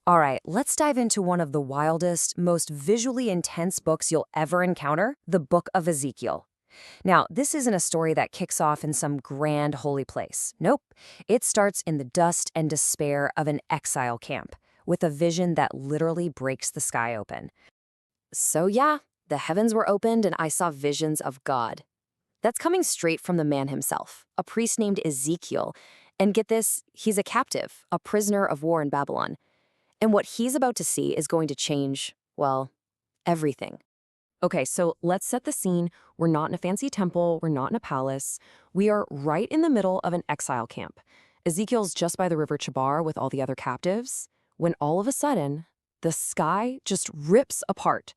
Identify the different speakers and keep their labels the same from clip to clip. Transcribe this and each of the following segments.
Speaker 1: All right, let's dive into one of the wildest, most visually intense books you'll ever encounter, the Book of Ezekiel. Now, this isn't a story that kicks off in some grand holy place. Nope. It starts in the dust and despair of an exile camp, with a vision that literally breaks the sky open. So yeah, the heavens were opened and I saw visions of God. That's coming straight from the man himself, a priest named Ezekiel. And get this, he's a captive, a prisoner of war in Babylon. And what he's about to see is going to change, well, everything. Okay, so let's set the scene. We're not in a fancy temple. We're not in a palace. We are right in the middle of an exile camp. Ezekiel's just by the river Chebar with all the other captives, when all of a sudden, the sky just rips apart.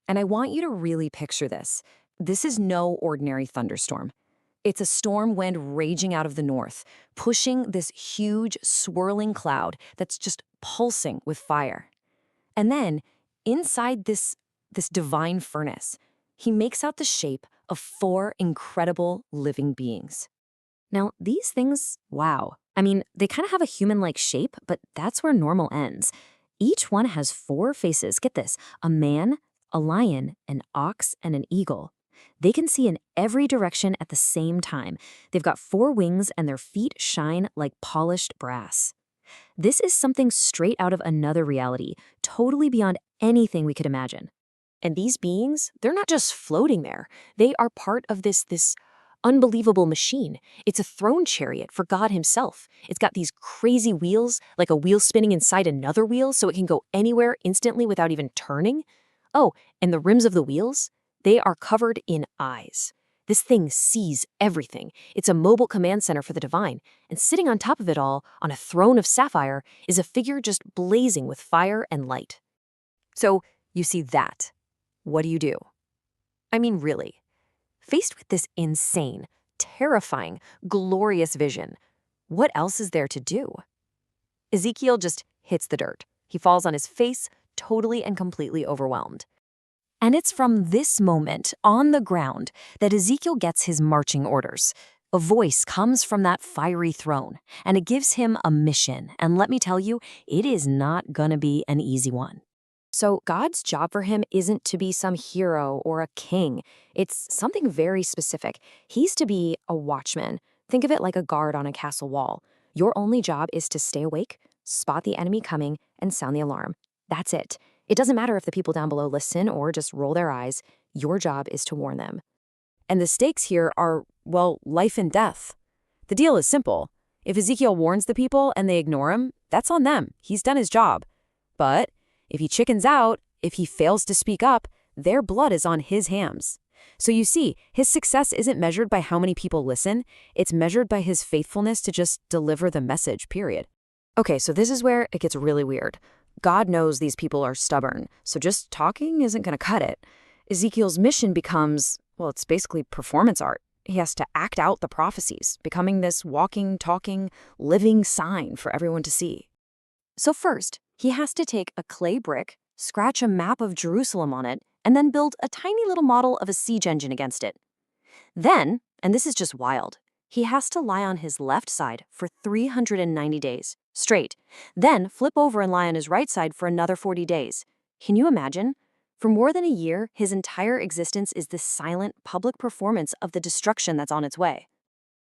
Speaker 1: And I want you to really picture this. This is no ordinary thunderstorm. It's a storm wind raging out of the north, pushing this huge, swirling cloud that's just pulsing with fire. And then, inside this divine furnace, he makes out the shape of four incredible living beings. Now, these things, wow. I mean, they kind of have a human-like shape, but that's where normal ends. Each one has four faces. Get this, a man, a lion, an ox, and an eagle. They can see in every direction at the same time. They've got four wings and their feet shine like polished brass. This is something straight out of another reality, totally beyond anything we could imagine. And these beings, they're not just floating there. They are part of this unbelievable machine. It's a throne chariot for God himself. It's got these crazy wheels, like a wheel spinning inside another wheel so it can go anywhere instantly without even turning. Oh, and the rims of the wheels? They are covered in eyes. This thing sees everything. It's a mobile command center for the divine, and sitting on top of it all, on a throne of sapphire, is a figure just blazing with fire and light. So, you see that. What do you do? I mean, really. Faced with this insane, terrifying, glorious vision, what else is there to do? Ezekiel just hits the dirt. He falls on his face, totally and completely overwhelmed. And it's from this moment, on the ground, that Ezekiel gets his marching orders. A voice comes from that fiery throne, and it gives him a mission. And let me tell you, it is not gonna be an easy one. So God's job for him isn't to be some hero or a king. It's something very specific. He's to be a watchman. Think of it like a guard on a castle wall. Your only job is to stay awake, spot the enemy coming, and sound the alarm. That's it. It doesn't matter if the people down below listen or just roll their eyes. Your job is to warn them. And the stakes here are, well, life and death. The deal is simple. If Ezekiel warns the people and they ignore him, that's on them. He's done his job. But if he chickens out, if he fails to speak up, their blood is on his hands. So you see, his success isn't measured by how many people listen. It's measured by his faithfulness to just deliver the message, period. Okay, so this is where it gets really weird. God knows these people are stubborn, so just talking isn't going to cut it. Ezekiel's mission becomes, well, it's basically performance art. He has to act out the prophecies, becoming this walking, talking, living sign for everyone to see. So first, he has to take a clay brick, scratch a map of Jerusalem on it, and then build a tiny little model of a siege engine against it. Then, and this is just wild, he has to lie on his left side for 390 days, straight. Then flip over and lie on his right side for another 40 days. Can you imagine? For more than a year, his entire existence is this silent, public performance of the destruction that's on its way.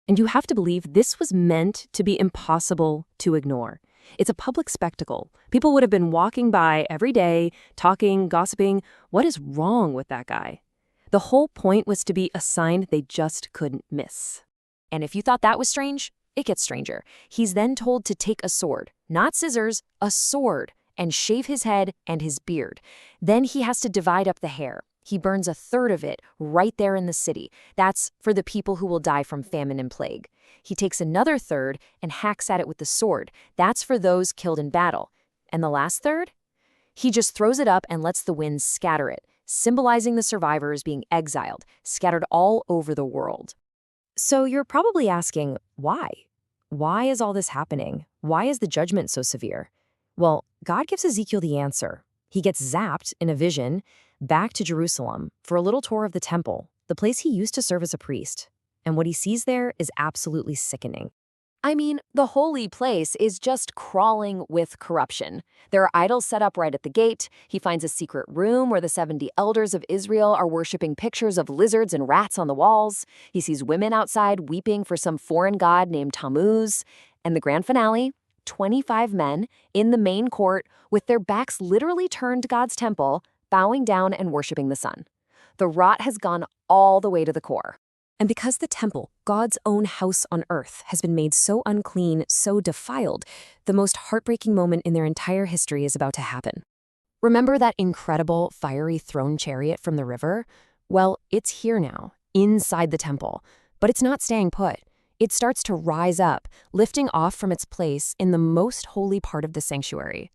Speaker 1: And you have to believe this was meant to be impossible to ignore. It's a public spectacle. People would have been walking by every day, talking, gossiping. What is wrong with that guy? The whole point was to be a sign they just couldn't miss. And if you thought that was strange, it gets stranger. He's then told to take a sword, not scissors, a sword, and shave his head and his beard. Then he has to divide up the hair. He burns a third of it right there in the city. That's for the people who will die from famine and plague. He takes another third and hacks at it with the sword. That's for those killed in battle. And the last third? He just throws it up and lets the wind scatter it, symbolizing the survivors being exiled, scattered all over the world. So you're probably asking, why? Why is all this happening? Why is the judgment so severe? Well, God gives Ezekiel the answer. He gets zapped in a vision back to Jerusalem for a little tour of the temple, the place he used to serve as a priest. And what he sees there is absolutely sickening. I mean, the holy place is just crawling with corruption. There are idols set up right at the gate. He finds a secret room where the 70 elders of Israel are worshiping pictures of lizards and rats on the walls. He sees women outside weeping for some foreign god named Tammuz. And the grand finale, 25 men in the main court with their backs literally turned to God's temple, bowing down and worshiping the sun. The rot has gone all the way to the core. And because the temple, God's own house on earth, has been made so unclean, so defiled, the most heartbreaking moment in their entire history is about to happen. Remember that incredible fiery throne chariot from the river? Well, it's here now, inside the temple. But it's not staying put. It starts to rise up, lifting off from its place in the most holy part of the sanctuary.